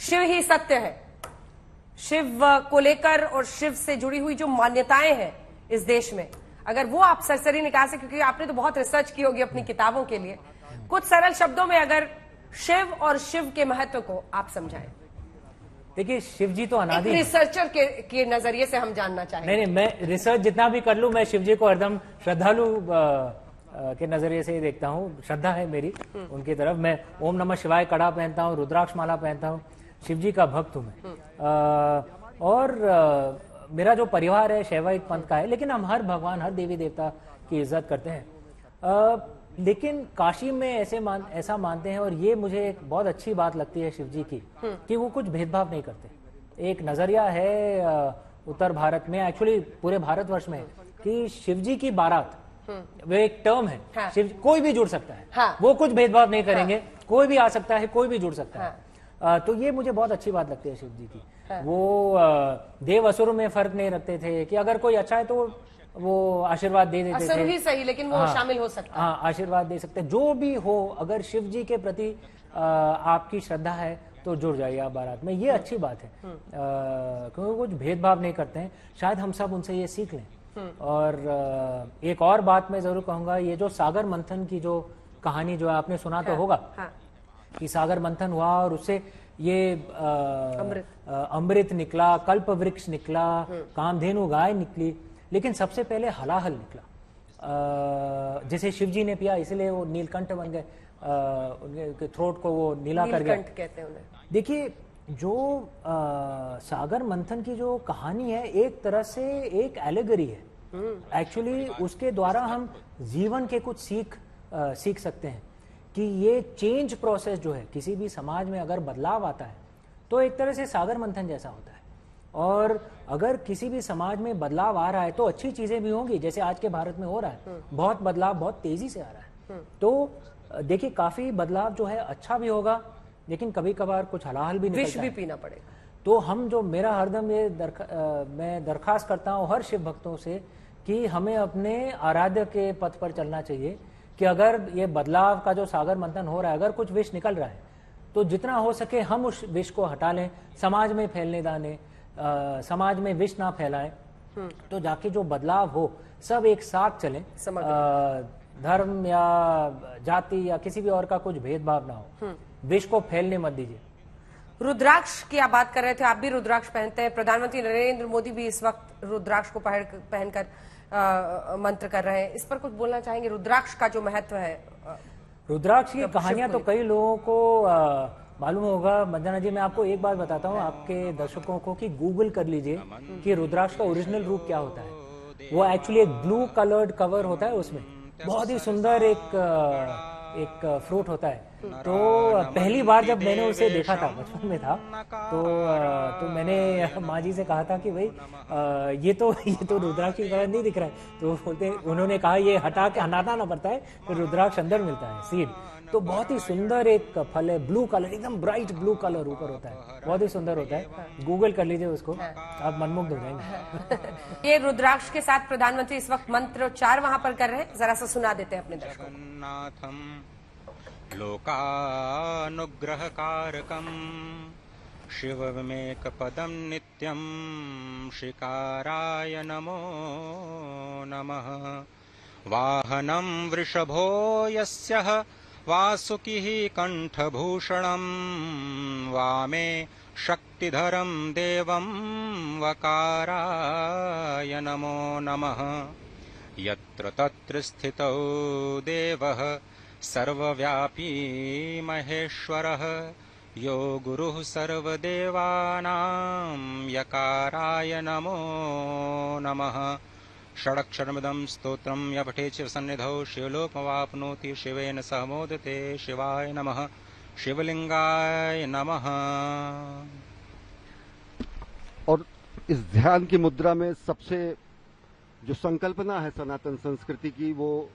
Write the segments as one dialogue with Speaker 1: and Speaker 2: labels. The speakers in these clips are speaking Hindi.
Speaker 1: शिव ही सत्य है। शिव को लेकर और शिव से जुड़ी हुई जो मान्यताएं हैं इस देश में, अगर वो आप सरसरी निकाल से, क्योंकि आपने तो बहुत रिसर्च की होगी अपनी किताबों के लिए, कुछ सरल शब्दों में अगर शिव और शिव के महत्व को आप समझाएं।
Speaker 2: देखिए, शिव जी तो अनादि
Speaker 1: रिसर्चर के नजरिए से हम जानना चाहेंगे।
Speaker 2: नहीं, मैं रिसर्च जितना भी कर लूं, मैं शिव जी को हरदम श्रद्धालु के नजरिए से ही देखता हूँ। श्रद्धा है मेरी उनकी तरफ। मैं ओम नमः शिवाय कड़ा पहनता हूँ, रुद्राक्ष माला पहनता हूँ, शिव जी का भक्त हूं मैं। और मेरा जो परिवार है शैवाइत पंथ का है, लेकिन हम हर भगवान, हर देवी देवता की इज्जत करते हैं। लेकिन काशी में ऐसा मानते हैं, और ये मुझे एक बहुत अच्छी बात लगती है शिव जी की, कि वो कुछ भेदभाव नहीं करते। एक नजरिया है उत्तर भारत में, एक्चुअली पूरे भारतवर्ष में, कि शिव जी की बारात, वो एक टर्म है।
Speaker 1: हाँ।
Speaker 2: शिव कोई भी जुड़ सकता है।
Speaker 1: हाँ।
Speaker 2: वो कुछ भेदभाव नहीं करेंगे। हाँ। कोई भी आ सकता है, कोई भी जुड़ सकता है। तो ये मुझे बहुत अच्छी बात लगती है शिव जी की। हाँ। वो देव असुर में फर्क नहीं रखते थे, कि अगर कोई अच्छा है तो वो आशीर्वाद दे देते थे।
Speaker 1: असुर ही सही, लेकिन वो शामिल हो सकता है।
Speaker 2: हाँ, आशीर्वाद दे सकते, जो भी हो। अगर शिव जी के प्रति आपकी श्रद्धा है तो जुड़ जाइए आप बारात में। ये अच्छी बात है, क्योंकि कुछ भेदभाव नहीं करते हैं। शायद हम सब उनसे ये सीख लें। और एक और बात मैं जरूर कहूंगा, ये जो सागर मंथन की जो कहानी जो है, आपने सुना तो होगा कि सागर मंथन हुआ और उससे ये अमृत निकला, कल्प वृक्ष निकला, कामधेनु गाय निकली, लेकिन सबसे पहले हलाहल निकला, जिसे शिव जी ने पिया, इसलिए वो नीलकंठ बन गए। उनके थ्रोट को वो नीला कर गया।
Speaker 1: कहते हैं उन्हें।
Speaker 2: देखिए, जो सागर मंथन की जो कहानी है, एक तरह से एक एलेगरी है। एक्चुअली उसके द्वारा हम जीवन के कुछ सीख सकते हैं, कि ये चेंज प्रोसेस जो है, किसी भी समाज में अगर बदलाव आता है तो एक तरह से सागर मंथन जैसा होता है। और अगर किसी भी समाज में बदलाव आ रहा है तो अच्छी चीजें भी होंगी, जैसे आज के भारत में हो रहा है। बहुत बदलाव बहुत तेजी से आ रहा है। तो देखिए, काफी बदलाव जो है अच्छा भी होगा, लेकिन कभी कभार कुछ हलाहल भी निकलता है,
Speaker 1: विष भी पीना पड़ेगा।
Speaker 2: तो हम जो, मेरा हरदम ये मैं दरखास्त करता हूँ हर शिव भक्तों से, कि हमें अपने आराध्य के पथ पर चलना चाहिए। कि अगर ये बदलाव का जो सागर मंथन हो रहा है, अगर कुछ विष निकल रहा है, तो जितना हो सके हम उस विष को हटा लें, समाज में फैलने दाने, समाज में विष ना फैलाएं, तो जाके जो बदलाव हो सब एक साथ चलें। धर्म या जाति या किसी भी और का कुछ भेदभाव ना हो। विष को फैलने मत दीजिए।
Speaker 1: रुद्राक्ष की आप बात कर रहे थे, आप भी रुद्राक्ष पहनते हैं। प्रधानमंत्री नरेंद्र मोदी भी इस वक्त रुद्राक्ष को पहनकर मंत्र कर रहे हैं। इस पर कुछ बोलना चाहेंगे? रुद्राक्ष का जो महत्व है,
Speaker 2: रुद्राक्ष की कहानियां तो कई लोगों को मालूम होगा। मंजना जी, मैं आपको एक बात बताता हूँ, आपके दर्शकों को, कि गूगल कर लीजिए कि रुद्राक्ष का ओरिजिनल रूप क्या होता है। वो एक्चुअली एक ब्लू कलर्ड कवर होता है, उसमें बहुत ही सुंदर एक फ्रूट होता है। तो पहली बार जब मैंने उसे देखा था, बचपन में था, तो मैंने माँ जी से कहा था कि भाई ये तो रुद्राक्ष की तरह नहीं दिख रहा है। तो बोलते, उन्होंने कहा ये हटाना ना पड़ता है, फिर रुद्राक्ष अंदर मिलता है, सीड। तो बहुत ही सुंदर एक फल है, ब्लू कलर, एकदम ब्राइट ब्लू कलर ऊपर होता है, बहुत ही सुंदर होता है। गूगल कर लीजिए उसको, आप मनमुग्ध हो जाएंगे।
Speaker 1: ये रुद्राक्ष के साथ प्रधानमंत्री इस वक्त मंत्रोच्चार वहां पर कर रहे हैं, जरा सा सुना देते हैं अपने दर्शकों को।
Speaker 3: लोकानुग्रहकारकं शिवमेकपदं नित्यं शिकाराय नमो नमः। वाहनं वृषभो यस्यः वासुकिः कंठभूषणं वामे शक्तिधरं देवं वकाराय नमो नमः। यत्र तत्र स्थितो देवः सर्वव्यापी महेश्वरः यो गुरुः सर्वदेवानां यकाराय नमो नमः। षडक्षरमिदं स्तोत्रं य पठेत् शिवसन्निधौ शिवलोकमवाप्नोति शिवेन सह मोदते। शिवाय नमः, शिवलिंगाय नमः।
Speaker 4: और इस ध्यान की मुद्रा में सबसे जो संकल्पना है सनातन संस्कृति की, वो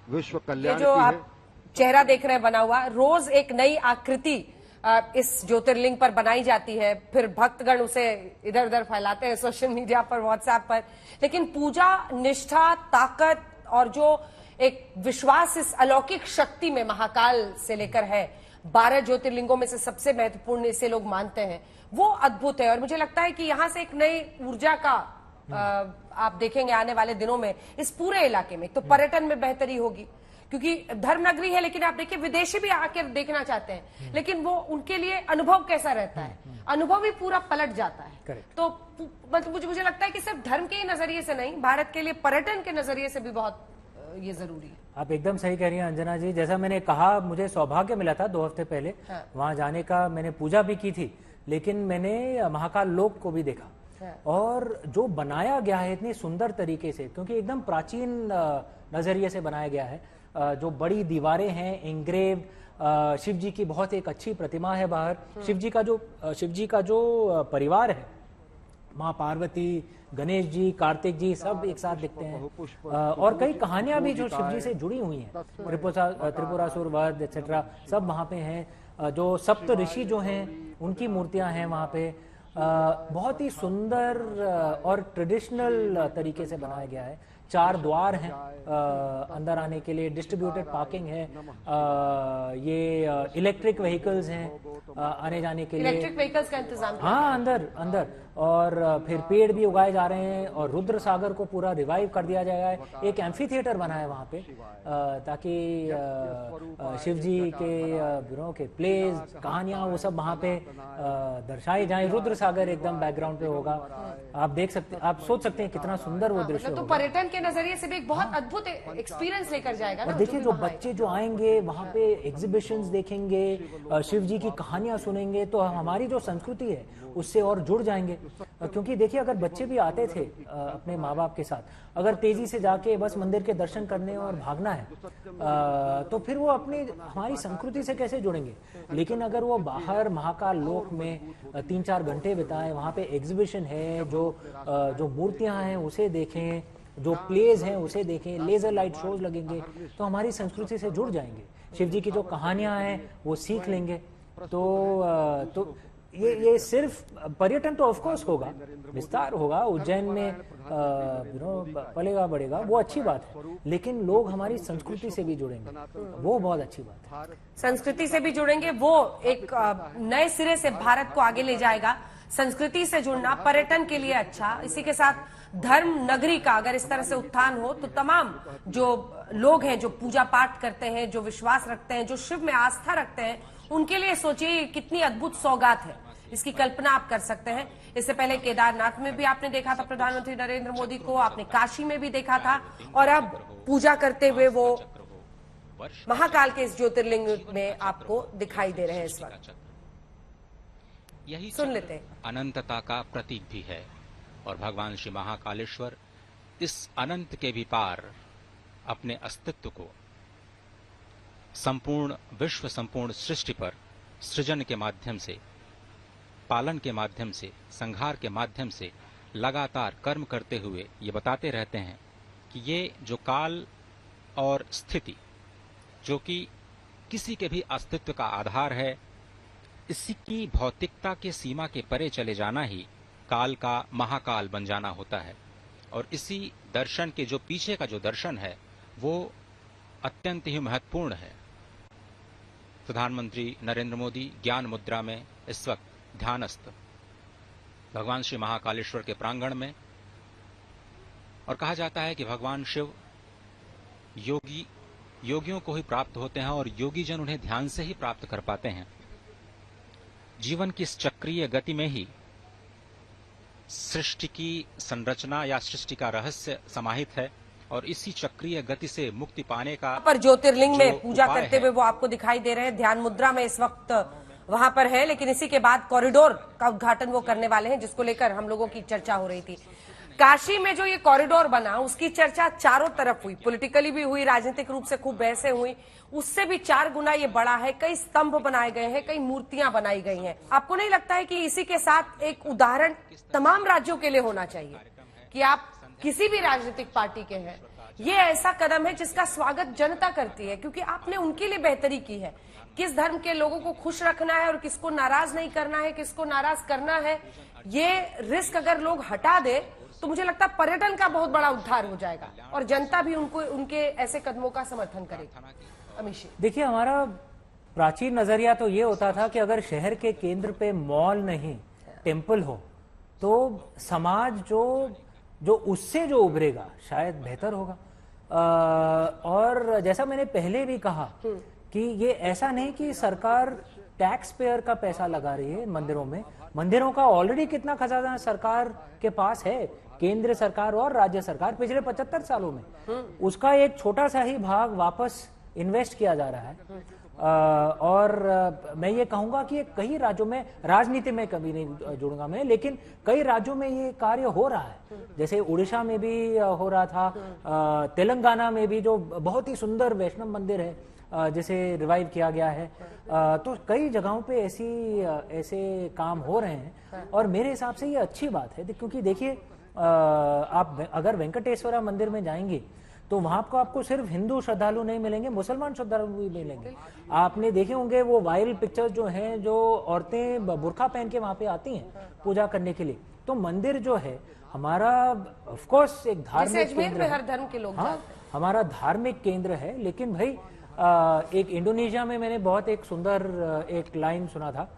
Speaker 4: विश्व कल्याण की है।
Speaker 1: आप चेहरा देख रहे हैं बना हुआ, रोज एक नई आकृति इस ज्योतिर्लिंग पर बनाई जाती है, फिर भक्तगण उसे इधर उधर फैलाते हैं सोशल मीडिया पर, व्हाट्सएप पर। लेकिन पूजा, निष्ठा, ताकत और जो एक विश्वास इस अलौकिक शक्ति में महाकाल से लेकर है, 12 ज्योतिर्लिंगों में से सबसे महत्वपूर्ण इसे लोग मानते हैं, वो अद्भुत है। और मुझे लगता है कि यहां से एक नई ऊर्जा का आप देखेंगे आने वाले दिनों में इस पूरे इलाके में। तो पर्यटन में बेहतरी होगी, क्योंकि धर्म नगरी है, लेकिन आप देखिए विदेशी भी आकर देखना चाहते हैं, लेकिन वो उनके लिए अनुभव कैसा रहता है, अनुभव ही पूरा पलट जाता है। तो मतलब मुझे लगता है कि सिर्फ धर्म के ही नजरिए से नहीं, भारत के लिए पर्यटन के नजरिए से भी बहुत ये जरूरी है।
Speaker 2: आप एकदम सही कह रही हैं अंजना जी। जैसा मैंने कहा, मुझे सौभाग्य मिला था 2 हफ्ते पहले वहां जाने का। मैंने पूजा भी की थी, लेकिन मैंने महाकाल लोक को भी देखा। और जो बनाया गया है इतनी सुंदर तरीके से, क्योंकि एकदम प्राचीन नजरिए से बनाया गया है। जो बड़ी दीवारें हैं, इंग्रेव, शिव जी की बहुत एक अच्छी प्रतिमा है बाहर। शिव जी का जो परिवार है, माँ पार्वती, गणेश जी, कार्तिक जी, सब एक साथ दिखते हैं। और कई कहानियां भी जो शिव जी से जुड़ी हुई हैं, त्रिपुरासुर वध एक्सेट्रा, सब वहां पे हैं। जो सप्त ऋषि जो हैं उनकी मूर्तियां हैं वहां पे। बहुत ही सुंदर और ट्रेडिशनल तरीके से बनाया गया है। 4 द्वार हैं अंदर आने के लिए, डिस्ट्रीब्यूटेड पार्किंग है, ये इलेक्ट्रिक व्हीकल्स हैं आने जाने के लिए,
Speaker 1: इलेक्ट्रिक व्हीकल्स का इंतजाम।
Speaker 2: हाँ, अंदर और फिर पेड़ भी उगाए जा रहे हैं, और रुद्र सागर को पूरा रिवाइव कर दिया जाएगा। एक एम्फी थिएटर बना है वहां पे, ताकि शिव जी के प्लेज, कहानियां, वो सब वहां पे दर्शाई जाए। रुद्र सागर एकदम बैकग्राउंड पे होगा। आप देख सकते, आप सोच सकते हैं कितना सुंदर वो दृश्य
Speaker 1: तो पर्यटन के नजरिए से भी एक बहुत अद्भुत एक्सपीरियंस लेकर जाएगा ना।
Speaker 2: और देखिए, जो बच्चे जो आएंगे वहां पे एग्जीबिशंस देखेंगे, शिव जी की कहानियां सुनेंगे, तो हमारी जो संस्कृति है उससे और जुड़ जाएंगे। क्योंकि देखिए, अगर बच्चे भी आते थे अपने माँ बाप के साथ, अगर तेजी से जाके बस मंदिर के दर्शन करने और भागना है, तो फिर वो अपनी हमारी संस्कृति से कैसे जुड़ेंगे। लेकिन अगर वो बाहर महाकाल लोक में 3-4 घंटे बिताएं, वहां पे एग्जीबिशन है, जो मूर्तियां हैं उसे देखें, जो प्लेज हैं उसे देखें, लेजर लाइट शोज लगेंगे, तो हमारी संस्कृति से जुड़ जाएंगे। शिव जी की जो कहानियां हैं वो सीख लेंगे। तो ये सिर्फ पर्यटन तो ऑफ कोर्स होगा, विस्तार होगा, उज्जैन में पलेगा बढ़ेगा, वो अच्छी बात है। लेकिन लोग हमारी संस्कृति से भी जुड़ेंगे, वो बहुत अच्छी बात है।
Speaker 1: संस्कृति से भी जुड़ेंगे, वो एक नए सिरे से भारत को आगे ले जाएगा। संस्कृति से जुड़ना पर्यटन के लिए अच्छा। इसी के साथ धर्म नगरी का अगर इस तरह से उत्थान हो, तो तमाम जो लोग हैं, जो पूजा पाठ करते हैं, जो विश्वास रखते हैं, जो शिव में आस्था रखते हैं, उनके लिए सोचिए कितनी अद्भुत सौगात है। इसकी कल्पना आप कर सकते हैं। इससे पहले केदारनाथ में भी आपने देखा था प्रधानमंत्री नरेंद्र मोदी को, आपने काशी में भी देखा था, और अब पूजा करते हुए वो महाकाल के इस ज्योतिर्लिंग में आपको दिखाई दे रहे हैं इस वक्त।
Speaker 3: यही
Speaker 1: सुन लेते हैं।
Speaker 3: अनंतता का प्रतीक भी है, और भगवान श्री महाकालेश्वर इस अनंत के भी पार अपने अस्तित्व को संपूर्ण विश्व, संपूर्ण सृष्टि पर सृजन के माध्यम से, पालन के माध्यम से, संहार के माध्यम से लगातार कर्म करते हुए ये बताते रहते हैं कि ये जो काल और स्थिति, जो कि किसी के भी अस्तित्व का आधार है, इसी की भौतिकता के सीमा के परे चले जाना ही काल का महाकाल बन जाना होता है। और इसी दर्शन के जो पीछे का जो दर्शन है वो अत्यंत ही महत्वपूर्ण है। प्रधानमंत्री नरेंद्र मोदी ज्ञान मुद्रा में इस वक्त ध्यानस्थ भगवान श्री महाकालेश्वर के प्रांगण में, और कहा जाता है कि भगवान शिव योगियों को ही प्राप्त होते हैं, और योगी जन उन्हें ध्यान से ही प्राप्त कर पाते हैं। जीवन की इस चक्रीय गति में ही सृष्टि की संरचना या सृष्टि का रहस्य समाहित है, और इसी चक्रीय गति से मुक्ति पाने का
Speaker 1: पर ज्योतिर्लिंग में पूजा करते हुए वो आपको दिखाई दे रहे हैं। ध्यान मुद्रा में इस वक्त वहां पर है, लेकिन इसी के बाद कॉरिडोर का उद्घाटन वो करने वाले हैं, जिसको लेकर हम लोगों की चर्चा हो रही थी। काशी में जो ये कॉरिडोर बना, उसकी चर्चा चारों तरफ हुई, पॉलिटिकली भी हुई, राजनीतिक रूप से खूब बहसें हुई। उससे भी 4 गुना ये बड़ा है। कई स्तंभ बनाए गए हैं, कई मूर्तियां बनाई गई हैं। आपको नहीं लगता है कि इसी के साथ एक उदाहरण तमाम राज्यों के लिए होना चाहिए कि आप किसी भी राजनीतिक पार्टी के हैं, ये ऐसा कदम है जिसका स्वागत जनता करती है, क्योंकि आपने उनके लिए बेहतरी की है। किस धर्म के लोगों को खुश रखना है और किसको नाराज नहीं करना है, किसको नाराज करना है, ये रिस्क अगर लोग हटा दे तो मुझे लगता है पर्यटन का बहुत बड़ा उद्धार हो जाएगा, और जनता भी उनके ऐसे कदमों का समर्थन करेगी। अमीश,
Speaker 2: देखिए, हमारा प्राचीन नजरिया तो ये होता था कि अगर शहर के केंद्र पे मॉल नहीं टेम्पल हो तो समाज जो उससे जो उभरेगा शायद बेहतर होगा। और जैसा मैंने पहले भी कहा कि ये ऐसा नहीं कि सरकार टैक्स पेयर का पैसा लगा रही है मंदिरों में। मंदिरों का ऑलरेडी कितना खजाना सरकार के पास है, केंद्र सरकार और राज्य सरकार पिछले 75 सालों में, उसका एक छोटा सा ही भाग वापस इन्वेस्ट किया जा रहा है। और मैं ये कहूंगा कि कई राज्यों में, राजनीति में कभी नहीं जुड़ूंगा मैं, लेकिन कई राज्यों में ये कार्य हो रहा है। जैसे उड़ीसा में भी हो रहा था, तेलंगाना में भी जो बहुत ही सुंदर वैष्णव मंदिर है जिसे रिवाइव किया गया है। तो कई जगहों पे ऐसे काम हो रहे हैं और मेरे हिसाब से ये अच्छी बात है, क्योंकि देखिए आप अगर वेंकटेश्वरा मंदिर में जाएंगे तो वहां आपको सिर्फ हिंदू श्रद्धालु नहीं मिलेंगे, मुसलमान श्रद्धालु भी मिलेंगे। आपने देखे होंगे वो वायरल पिक्चर्स जो हैं, जो औरतें बुर्खा पहन के वहां पे आती हैं पूजा करने के लिए। तो मंदिर जो है हमारा ऑफ कोर्स एक धार्मिक केंद्र है,
Speaker 1: हर धर्म के लोग
Speaker 2: हाँ, हमारा धार्मिक केंद्र है। लेकिन भाई एक इंडोनेशिया में मैंने बहुत एक सुंदर एक लाइन सुना था,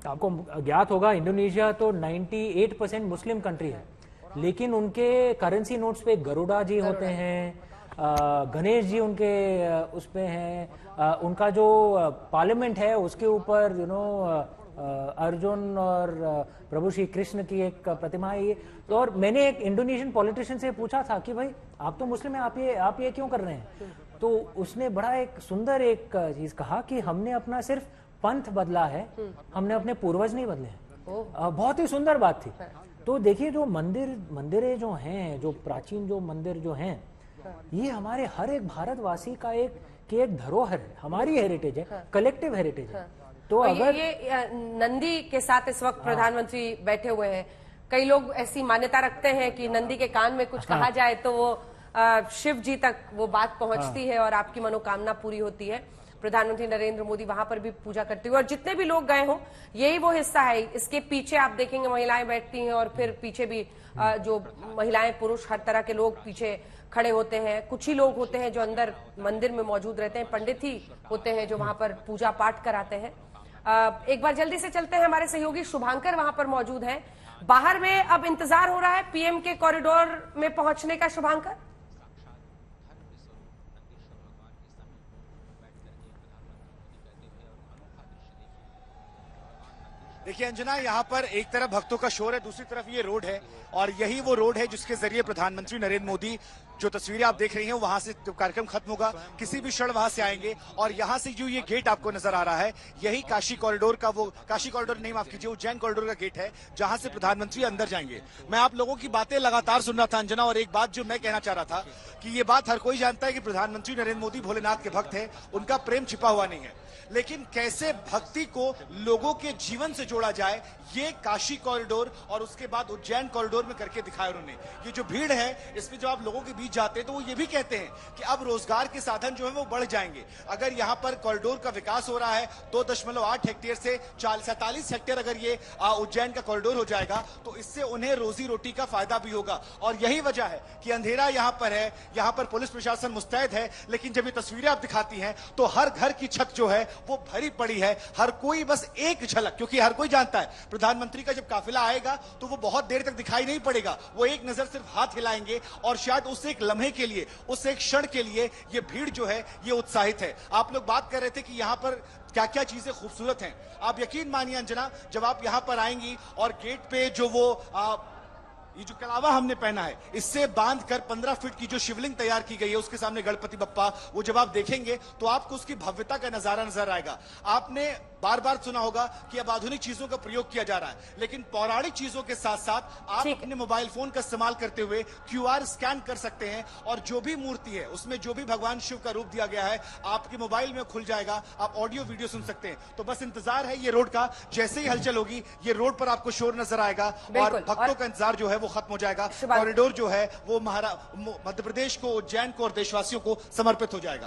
Speaker 2: आपको ज्ञात होगा इंडोनेशिया तो 98% मुस्लिम कंट्री है, लेकिन उनके करेंसी नोट्स पे गरुड़ा जी होते हैं, गणेश जी उनके उसपे हैं, उनका जो पार्लियामेंट है उसके ऊपर अर्जुन और प्रभु श्री कृष्ण की एक प्रतिमा है ये। तो और मैंने एक इंडोनेशियन पॉलिटिशियन से पूछा था कि भाई आप तो मुस्लिम हैं, आप ये क्यों कर रहे हैं? तो उसने बड़ा एक सुंदर एक चीज कहा कि हमने अपना सिर्फ पंथ बदला है, हमने अपने पूर्वज नहीं बदले हैं। बहुत ही सुंदर बात थी। तो देखिए जो मंदिरें जो हैं, जो प्राचीन जो मंदिर जो हैं, ये हमारे हर एक भारतवासी का एक धरोहर है, हमारी हेरिटेज है, कलेक्टिव हेरिटेज है। तो अगर
Speaker 1: ये नंदी के साथ इस वक्त प्रधानमंत्री बैठे हुए हैं, कई लोग ऐसी मान्यता रखते हैं कि नंदी के कान में कुछ कहा जाए तो वो शिव जी तक वो बात पहुंचती है और आपकी मनोकामना पूरी होती है। प्रधानमंत्री नरेंद्र मोदी वहां पर भी पूजा करते हुए, और जितने भी लोग गए हों यही वो हिस्सा है। इसके पीछे आप देखेंगे महिलाएं बैठती हैं और फिर पीछे भी जो महिलाएं पुरुष हर तरह के लोग पीछे खड़े होते हैं। कुछ ही लोग होते हैं जो अंदर मंदिर में मौजूद रहते हैं, पंडित ही होते हैं जो वहां पर पूजा पाठ कराते हैं। एक बार जल्दी से चलते हैं, हमारे सहयोगी शुभांकर वहां पर मौजूद हैं। बाहर में अब इंतजार हो रहा है पीएम के कॉरिडोर में पहुंचने का। शुभांकर,
Speaker 5: देखिए अंजना, यहाँ पर एक तरफ भक्तों का शोर है, दूसरी तरफ ये रोड है और यही वो रोड है जिसके जरिए प्रधानमंत्री नरेंद्र मोदी, जो तस्वीरें आप देख रही हैं वहां से कार्यक्रम खत्म होगा, किसी भी क्षण वहां से आएंगे और यहां से जो ये गेट आपको नजर आ रहा है यही काशी कॉरिडोर का, वो काशी कॉरिडोर नहीं माफ कीजिए, उज्जैन कॉरिडोर का गेट है जहां से प्रधानमंत्री अंदर जाएंगे। मैं आप लोगों की बातें लगातार सुन रहा था अंजना, और एक बात जो मैं कहना चाह रहा था कि ये बात हर कोई जानता है कि प्रधानमंत्री नरेंद्र मोदी भोलेनाथ के भक्त है, उनका प्रेम छिपा हुआ नहीं है, लेकिन कैसे भक्ति को लोगों के जीवन से जोड़ा जाए ये काशी कॉरिडोर और उसके बाद उज्जैन कॉरिडोर में करके दिखाया उन्होंने। ये जो भीड़ है इसमें जब आप लोगों के बीच जाते हैं तो वो ये भी कहते हैं कि अब रोजगार के साधन जो है वो बढ़ जाएंगे। अगर यहाँ पर कॉरिडोर का विकास हो रहा है 2.8 हेक्टेयर से 47 हेक्टेयर अगर ये उज्जैन का कॉरिडोर हो जाएगा तो इससे उन्हें रोजी रोटी का फायदा भी होगा। और यही वजह है कि अंधेरा यहाँ पर है, यहाँ पर पुलिस प्रशासन मुस्तैद है, लेकिन जब ये तस्वीरें आप दिखाती हैं तो हर घर की छत जो है वो भरी पड़ी है। हर कोई बस एक झलक, क्योंकि हर कोई जानता है प्रधानमंत्री का जब काफिला आएगा तो वो बहुत देर तक दिखाई नहीं पड़ेगा, वो एक नजर सिर्फ हाथ हिलाएंगे और शायद उस एक लम्हे के लिए, उस एक क्षण के लिए ये भीड़ जो है ये उत्साहित है। आप लोग बात कर रहे थे कि यहाँ पर क्या क्या चीजें खूबसूरत हैं। आप यकीन मानिए अंजना, जब आप यहाँ पर आएंगी और गेट पे जो वो ये जो कलावा हमने पहना है इससे बांधकर 15 फीट की जो शिवलिंग तैयार की गई है उसके सामने गणपति बप्पा, वो जब आप देखेंगे तो आपको उसकी भव्यता का नजारा नजर आएगा। आपने बार बार सुना होगा कि अब आधुनिक चीजों का प्रयोग किया जा रहा है, लेकिन पौराणिक चीजों के साथ साथ आप अपने मोबाइल फोन का इस्तेमाल करते हुए QR स्कैन कर सकते हैं और जो भी मूर्ति है उसमें जो भी भगवान शिव का रूप दिया गया है आपके मोबाइल में खुल जाएगा, आप ऑडियो वीडियो सुन सकते हैं। तो बस इंतजार है ये रोड का, जैसे ही हलचल होगी ये रोड पर आपको शोर नजर आएगा और भक्तों का इंतजार जो है वो खत्म हो जाएगा। कॉरिडोर जो है वो मध्य प्रदेश को, उज्जैन को और देशवासियों को समर्पित हो जाएगा।